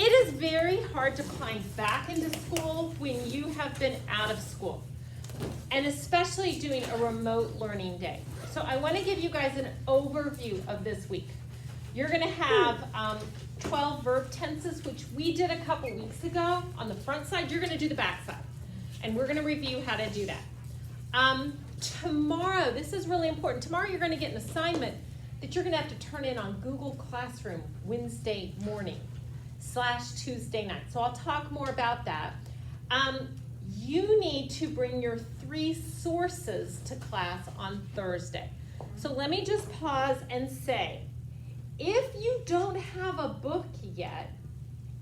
It is very hard to climb back into school when you have been out of school, and especially doing a remote learning day. So I want to give you guys an overview of this week. You're going to have 12 verb tenses, which we did a couple weeks ago on the front side. You're going to do the back side, and we're going to review how to do that. Tomorrow, this is really important. Tomorrow you're going to get an assignment that you're going to have to turn in on Google Classroom Wednesday morning / Tuesday night. So I'll talk more about that. You need to bring your 3 sources to class on Thursday. So let me just pause and say, if you don't have a book yet,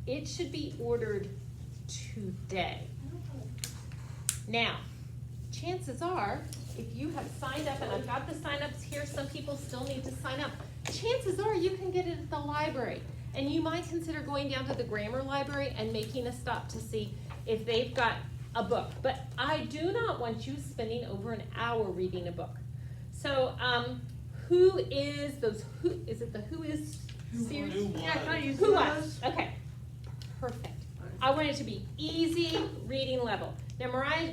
it should be ordered today. Now, chances are, if you have signed up, and I've got the sign-ups here, some people still need to sign up, chances are you can get it at the library. And you might consider going down to the grammar library and making a stop to see if they've got a book. But I do not want you spending over an hour reading a book. So, who is those, is it the Who Is series? Who Was. Okay, perfect. I want it to be easy reading level. Now, Mariah,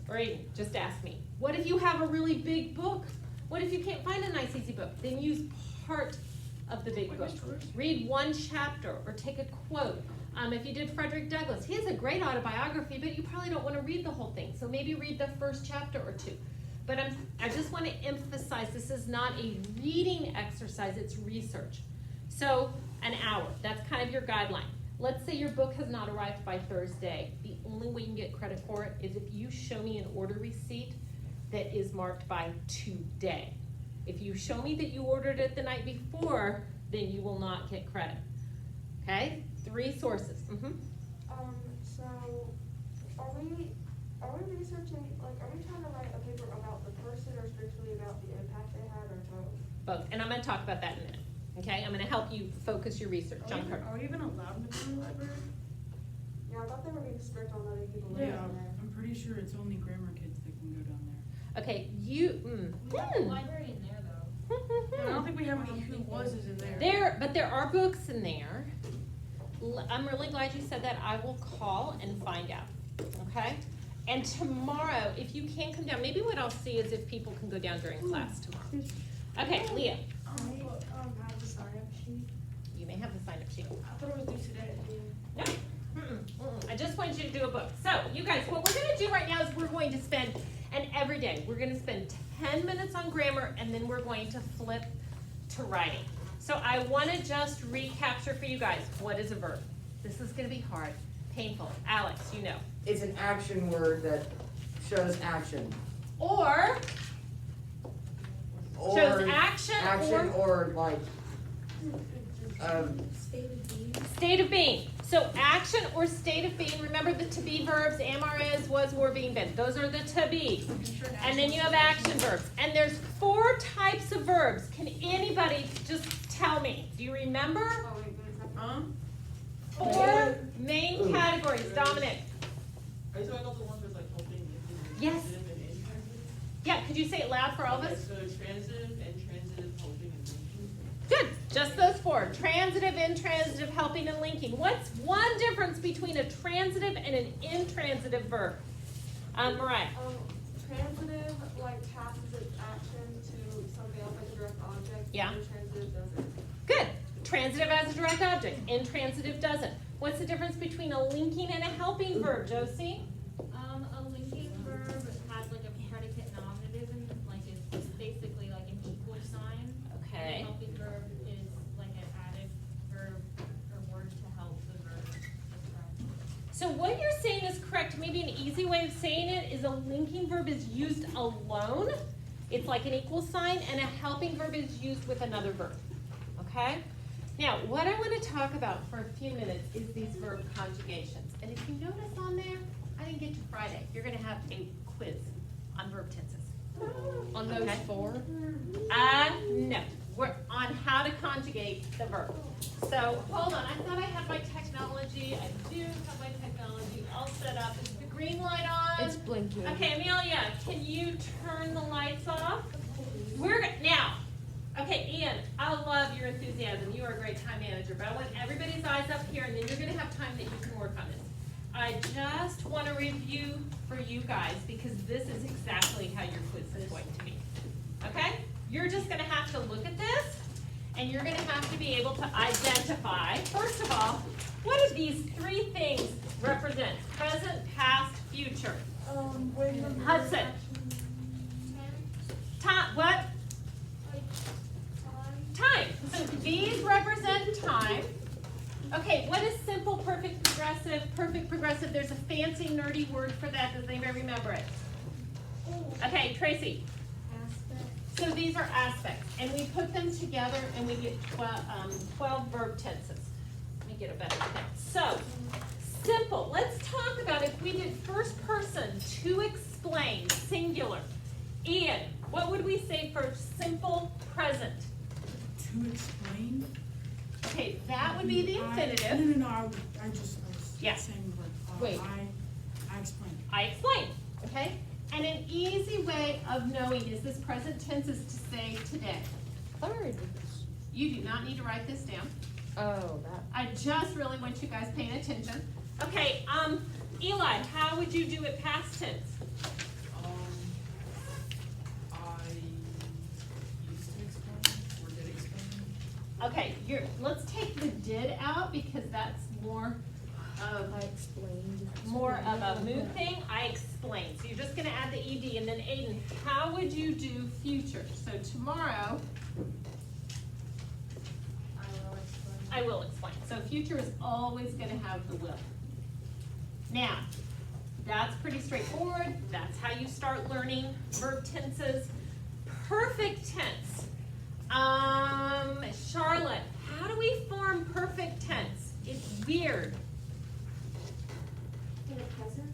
or Aiden, just ask me, what if you have a really big book? What if you can't find a nice easy book? Then use part of the big book. Read one chapter or take a quote. If you did Frederick Douglass, he has a great autobiography, but you probably don't want to read the whole thing. So maybe read the first chapter or 2. But I just want to emphasize this is not a reading exercise, it's research. So an hour, that's kind of your guideline. Let's say your book has not arrived by Thursday. The only way you can get credit for it is if you show me an order receipt that is marked by today. If you show me that you ordered it the night before, then you will not get credit. Okay? 3 sources. So are we researching, like, are we trying to write a paper about the person or strictly about the impact they had, or both? Both. And I'm going to talk about that in a minute. Okay? I'm going to help you focus your research. John Carter. Are we even allowed to go to the library? Yeah, I thought they were being strict on letting people live Yeah, down there. I'm pretty sure it's only grammar kids that can go down there. Okay, We have the library in there though. I don't think we have any Who Was's in there. But there are books in there. I'm really glad you said that. I will call and find out, okay? And tomorrow, if you can't come down, maybe what I'll see is if people can go down during class tomorrow. Okay, Leah, Have the sign-up sheet. you may have the sign-up sheet. I thought it was due today. No, I just want you to do a book. So, you guys, what we're gonna do right now is we're going to spend, and every day, we're gonna spend 10 minutes on grammar, and then we're going to flip to writing. So I wanna just recapture for you guys, what is a verb? This is gonna be hard, painful. Alex, you know. It's an action word that shows action. Or, shows action or like, state of being. So action or state of being, remember the to be verbs, am, are, is, was, were, being, been. Those are the to be. And then you have action verbs. And there's 4 types of verbs. Can anybody just tell me? Do you remember? Oh, wait, wait a second. 4 main categories. Dominic. Are you talking about the ones that's like helping? Yes. Transitive and intransitive? Yeah, could you say it loud for all of Okay, us? so transitive, intransitive, helping, and linking. Good, just those 4. Transitive, intransitive, helping, and linking. What's one difference between a transitive and an intransitive verb? Mariah. Transitive, like, passes its action to something else, like a direct object. Yeah. Intransitive doesn't. Good. Transitive has a direct object. Intransitive doesn't. What's the difference between a linking and a helping verb, Josie? A linking verb has like a predicate nominative and like it's basically like an equal sign. Okay. And a helping verb is like an added verb or word to help the verb describe. So what you're saying is correct. Maybe an easy way of saying it is a linking verb is used alone. It's like an equal sign, and a helping verb is used with another verb. Okay? Now, what I want to talk about for a few minutes is these verb conjugations. And if you notice on there, I didn't get to Friday. You're going to have a quiz on verb tenses. On those 4? No. We're on how to conjugate the verb. So, hold on. I thought I had my technology. I do have my technology all set up. Is the green light on? It's blinking. Okay, Amelia, can you turn the lights off? Now, okay, Ian, I love your enthusiasm. You are a great time manager, but I want everybody's eyes up here, and then you're I just want to review for you guys because this is exactly how your quiz is going to be. Okay? You're just going to have to look at this and you're going to have to be able to identify, first of all, what do these three things represent? Present, past, future. Hudson. Time, what? Like, time. Time. So these represent time. Okay, what is simple, perfect, progressive? Perfect, progressive, there's a fancy nerdy word for that. Does anybody remember it? Okay, Tracy. So these are aspects, and we put them together and we get 12 verb tenses. Let me get a better pen. So, simple. Let's talk about if we did first person to explain, singular. Ian, what would we say for simple present? To explain? Okay, that would be the infinitive. No, I was Yeah. saying like, Wait. I explained. I explain, okay? And an easy way of knowing is this present tense is to say today. Third. You do not need to write this down. Oh, that. I just really want you guys paying attention. Okay, Eli, how would you do it past tense? I used to explain, or did explain. Okay, let's take the did out because that's more of a mood thing. I explained. So you're just gonna add the ed and then Aiden, how would you do future? So tomorrow, I will explain. So future is always gonna have the will. Now, that's pretty straightforward. That's how you start learning verb tenses. Perfect tense. Charlotte, how do we form perfect tense? It's weird. In the present.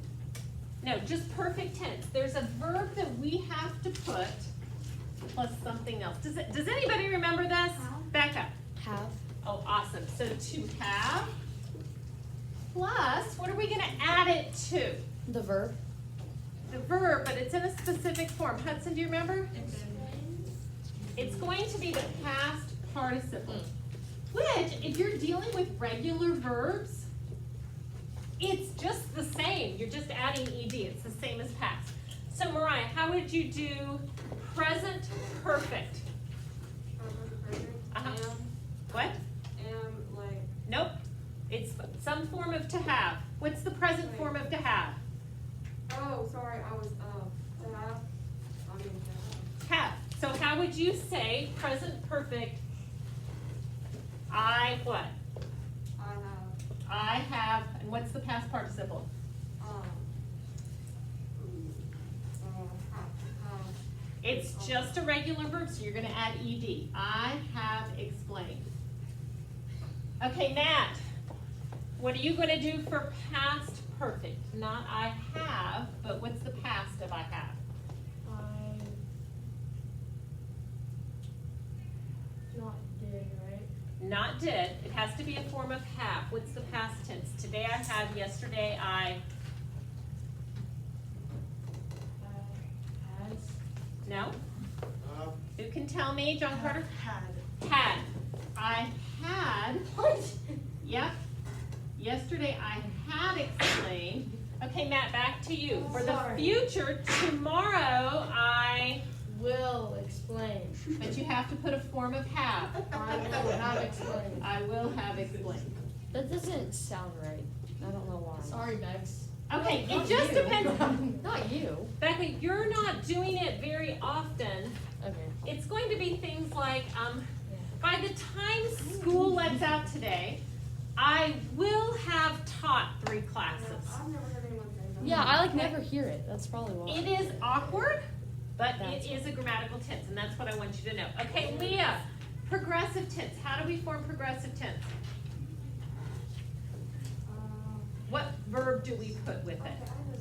No, just perfect tense. There's a verb that we have to put plus something else. Does anybody remember this? Have. Back up. Have. Oh, awesome. So to have plus, what are we gonna add it to? The verb. The verb, but it's in a specific form. Hudson, do you remember? It's going to be the past participle. Which, if you're dealing with regular verbs, it's just the same. You're just adding ed. It's the same as past. So Mariah, how would you do present perfect? Uh-huh. What? Like. Nope. It's some form of to have. What's the present form of to have? Oh, sorry, I was, to have. I mean, to Have. So how would you say present perfect? I what? have. I have, and what's the past participle? Have. It's just a regular verb, so you're gonna add ed. I have explained. Okay, Nat, what are you gonna do for past perfect? Not I have, but what's the past of I have? Not did, right? Not did, it has to be a form of have. What's the past tense? Today I have, yesterday I, Has. no? Who can tell me, John Carter? Had. Had. I had, What? yep. Yesterday I had explained. Okay, Matt, back to you. For the Sorry. future, tomorrow I, Will explain. but you have to put a form of have. I will have explained. I will have explained. That doesn't sound right. I don't know why. Sorry, Bex. Okay, Not it just you. depends. Not you. Becca, you're not doing it very often. Okay. It's going to be things like, by the time school lets out today, I will have taught 3 classes. I've never heard anyone say that. Yeah, I never hear it. That's probably why. It is awkward, but That's it is a grammatical tense, and that's what I want you to know. Okay, Leah, progressive tense. How do we form progressive tense? What verb do we put with Okay, it? I know this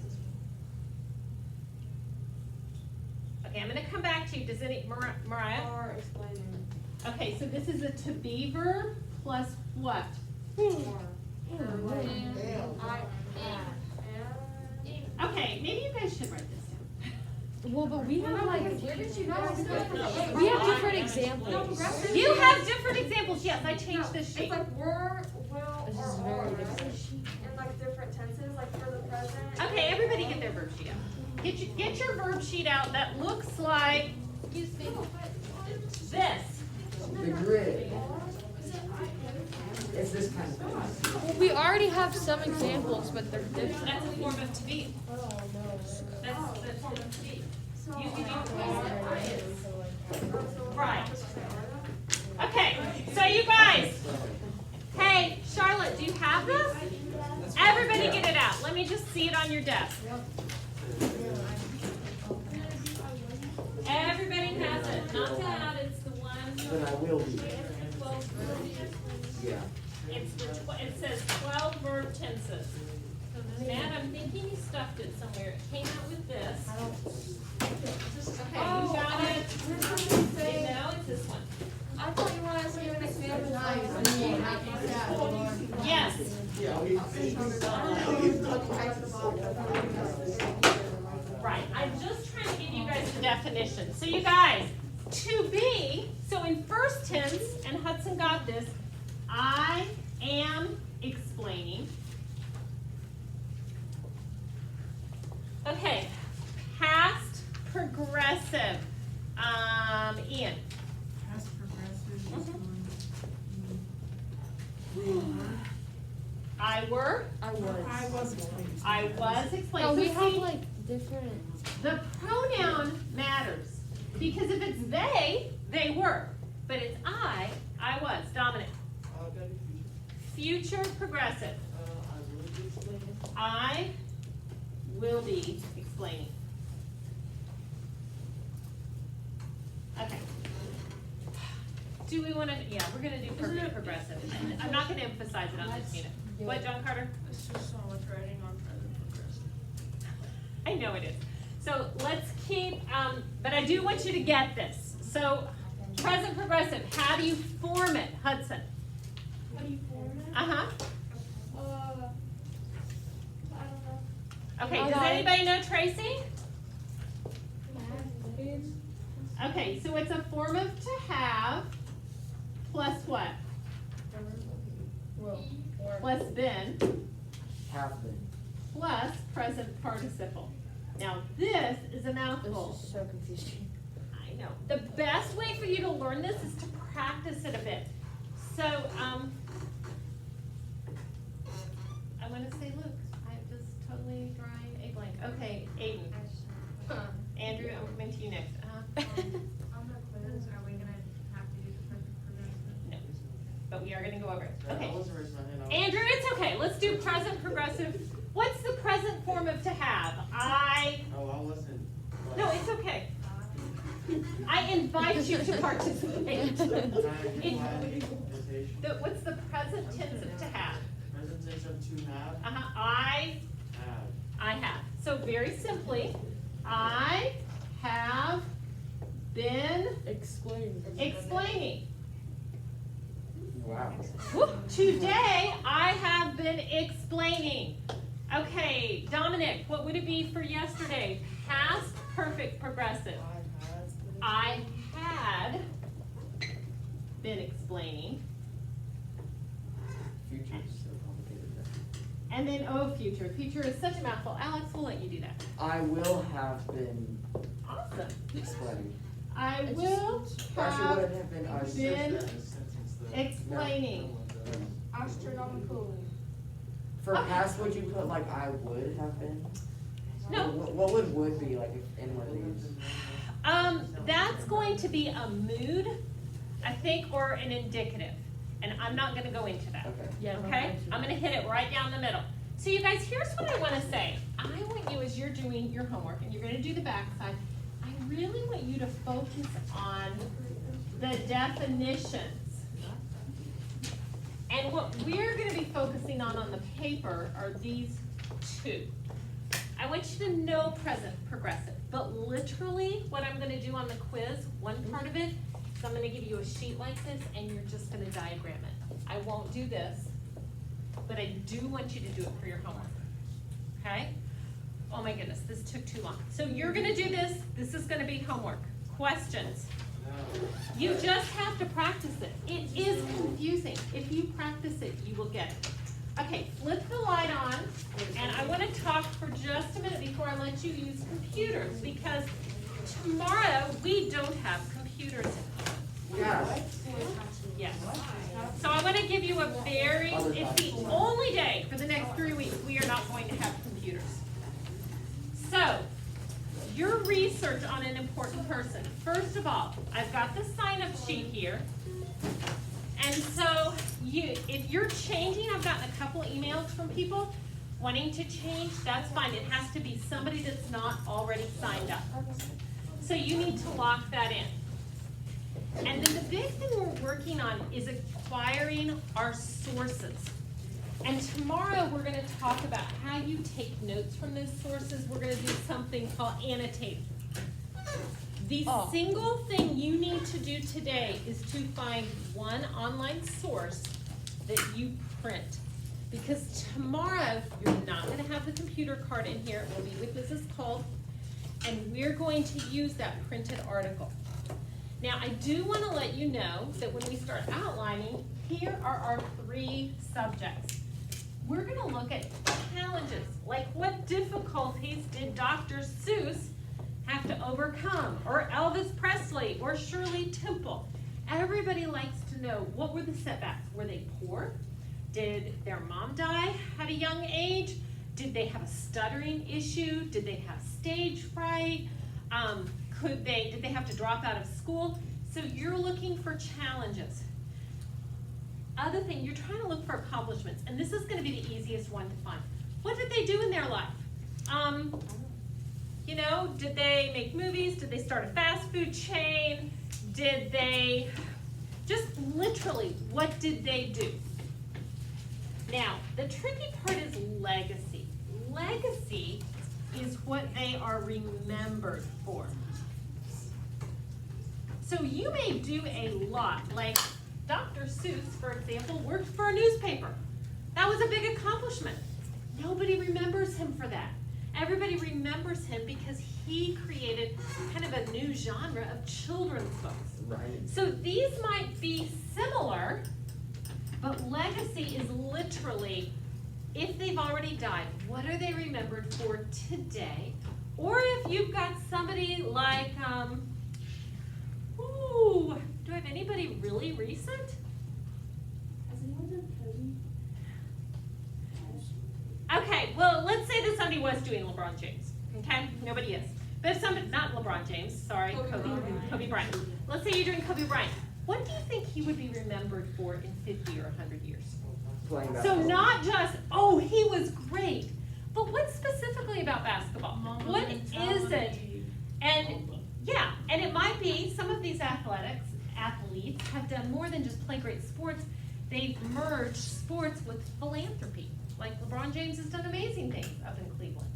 Okay, I'm gonna come back to you. Does any, Mariah? one. Are explaining Okay, so this is a to be verb plus what? more. Okay, maybe you guys should write this down. Well, but we have like Where did you guys we have different examples. You have different examples. Yes, I changed this It's sheet. like were, will, This is or very are, different. and like different different tenses, like for the present. Okay, everybody get their verb sheet out. Get your verb sheet out that looks like, excuse me, this. The grid. It's this kind of thing. Well, we already have some examples, but they're different. That's a form of to be. That's the form of to be. You can use right. Okay, so you guys, hey, Charlotte, do you have this? Everybody get it out. Let me just see it on your desk. Everybody has it. Not to add, it's the one. But I will be. Yeah. It's the it says 12 verb tenses. Matt, I'm thinking you stuffed it somewhere. It came out with this. Okay, you got it. No, it's this one. I thought you wanted us to do an example. Yes. Right. I'm just trying to give you guys the definition. So you guys, to be, so in first tense, and Hudson got this, I am explaining. Okay, past progressive. Ian. Past progressive is Mhm. going. I were. I was. I was explaining. I was explaining. No, So we have see, like different. the pronoun matters because if it's they were. But it's I was. Dominic. Future progressive. I will be explaining. Okay. Do we want to? Yeah, we're going to do perfect progressive. And I'm not going to emphasize it on this unit. What, John Carter? It's just so much writing on present progressive. I know it is. So let's keep, but I do want you to get this. So present progressive, how do you form it, Hudson? How do you form it? Uh-huh. I don't know. Okay, I does got it. anybody know Tracy? Okay, so it's a form of to have plus what? Plus been Have been. plus present participle. Now this is a mouthful. This is so confusing. I know. The best way for you to learn this is to practice it a bit. So, I want to say Luke. I'm just totally drawing a blank. Okay, Aiden. Andrew, I'm coming to you next. On the quiz, are we gonna have to do the perfect progressive? No, but we are going to go over it. Okay. I wasn't raising my hand. Andrew, it's okay. Let's do present progressive. What's the present form of to have? I. Oh, I wasn't. No, it's okay. I invite you to participate. What's the present tense of to have? Present tense of to have, I have. So very simply, I have been explaining. Wow. Whoop. Today, I have been explaining. Okay, Dominic, what would it be for yesterday? Past perfect progressive. I had been explaining. Future is so complicated. And then, oh, future. Future is such a mouthful. Alex, we'll let you do that. I will have been Awesome. explaining. I will Actually, would have it have been I been said explaining. Astronomical. For Okay. past, would you put like I would have been? No. What would be like if in one of these? That's going to be a mood, I think, or an indicative. And I'm not gonna go into that. Okay. Yeah. no, Okay? actually. I'm gonna hit it right down the middle. So you guys, here's what I wanna say. I want you, as you're doing your homework, and you're gonna do the backside, I really want you to focus on the definitions. And what we're gonna be focusing on the paper are these two. I want you to know present progressive, but literally what I'm gonna do on the quiz, one part of it, is I'm gonna give you a sheet like this and you're just gonna diagram it. I won't do this, but I do want you to do it for your homework, okay? Oh my goodness, this took too long. So you're gonna do this is gonna be homework. Questions? You just have to practice it. It is confusing. If you practice it, you will get it. Okay, flip the light on, and I want to talk for just a minute before I let you use computers, because tomorrow we don't have computers in home. Yes. Yes. So I want to give you it's the only day for the next 3 weeks we are not going to have computers. So, your research on an important person. First of all, I've got the sign-up sheet here. And so, if you're changing, I've gotten a couple emails from people wanting to change, that's fine. It has to be somebody that's not already signed up. So you need to lock that in. And then the big thing we're working on is acquiring our sources. And tomorrow we're going to talk about how you take notes from those sources. We're going to do something called annotating. The single thing you need to do today is to find one online source that you print. Because tomorrow you're not going to have the computer card in here. It will be with Mrs. Cole. And we're going to use that printed article. Now, I do want to let you know that when we start outlining, here are our 3 subjects. We're going to look at challenges, like what difficulties did Dr. Seuss have to overcome, or Elvis Presley, or Shirley Temple. Everybody likes to know, what were the setbacks? Were they poor? Did their mom die at a young age? Did they have a stuttering issue? Did they have stage fright? Did they have to drop out of school? So you're looking for challenges. Other thing, you're trying to look for accomplishments, and this is going to be the easiest one to find. What did they do in their life? Did they make movies? Did they start a fast food chain? Did they, just literally, what did they do? Now, the tricky part is legacy. Legacy is what they are remembered for. So you may do a lot, like Dr. Seuss, for example, worked for a newspaper. That was a big accomplishment. Nobody remembers him for that. Everybody remembers him because he created kind of a new genre of children's books. Right. So these might be similar, but legacy is literally, if they've already died, what are they remembered for today? Or if you've got somebody like, do I have anybody really recent? Has anyone done Kobe? Okay, well, let's say that somebody was doing LeBron James, okay? Nobody is. But if somebody, not LeBron James, sorry, Kobe Bryant. Let's say you're doing Kobe Bryant. What do you think he would be remembered for in 50 or 100 years? Playing So basketball. not just, he was great, but what specifically about basketball? What is it? And yeah, and it might be some of these athletes have done more than just play great sports. They've merged sports with philanthropy. Like LeBron James has done amazing things up in Cleveland.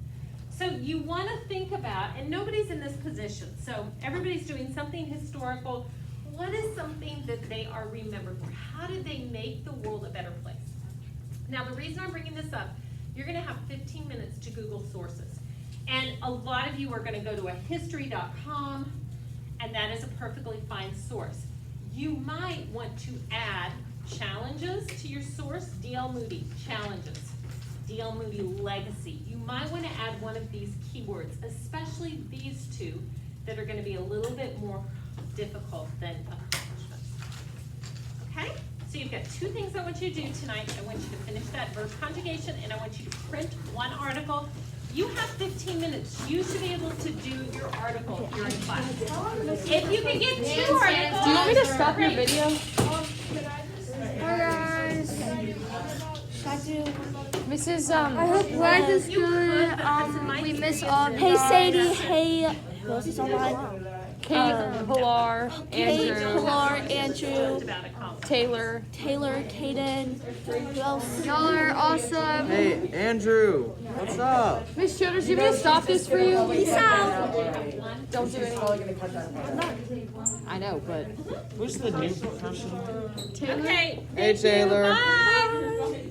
So you want to think about, and nobody's in this position, so everybody's doing something historical. What is something that they are remembered for? How did they make the world a better place? Now, the reason I'm bringing this up, you're going to have 15 minutes to Google sources. And a lot of you are going to go to a history.com, and that is a perfectly fine source. You might want to add challenges to your source. D.L. Moody, challenges. D.L. Moody, legacy. You might want to add one of these keywords, especially these 2 that are going to be a little bit more difficult than accomplishments. Okay? So you've got 2 things I want you to do tonight. I want you to finish that verb conjugation, and I want you to print one article. You have 15 minutes. You should be able to do your article here in class. If you can get 2 articles. Do you want me to stop your great. video? Hi guys. Mrs. I hope life is You could, good. but listen, my We miss kids all. are Hey not- Sadie. Hey. Who else is online? Kate, Pilar, Kate, Andrew, Pilar, Just Andrew, about accomplishments. Taylor. Taylor, Kaden. Who else? Y'all are awesome. Hey, Andrew, what's up? Miss Childers, do you want me to stop this for you? Peace out. Don't do He's it. probably gonna cut that part. I know, but. Who's the new person? Okay. Hey, thank you. Taylor. Bye.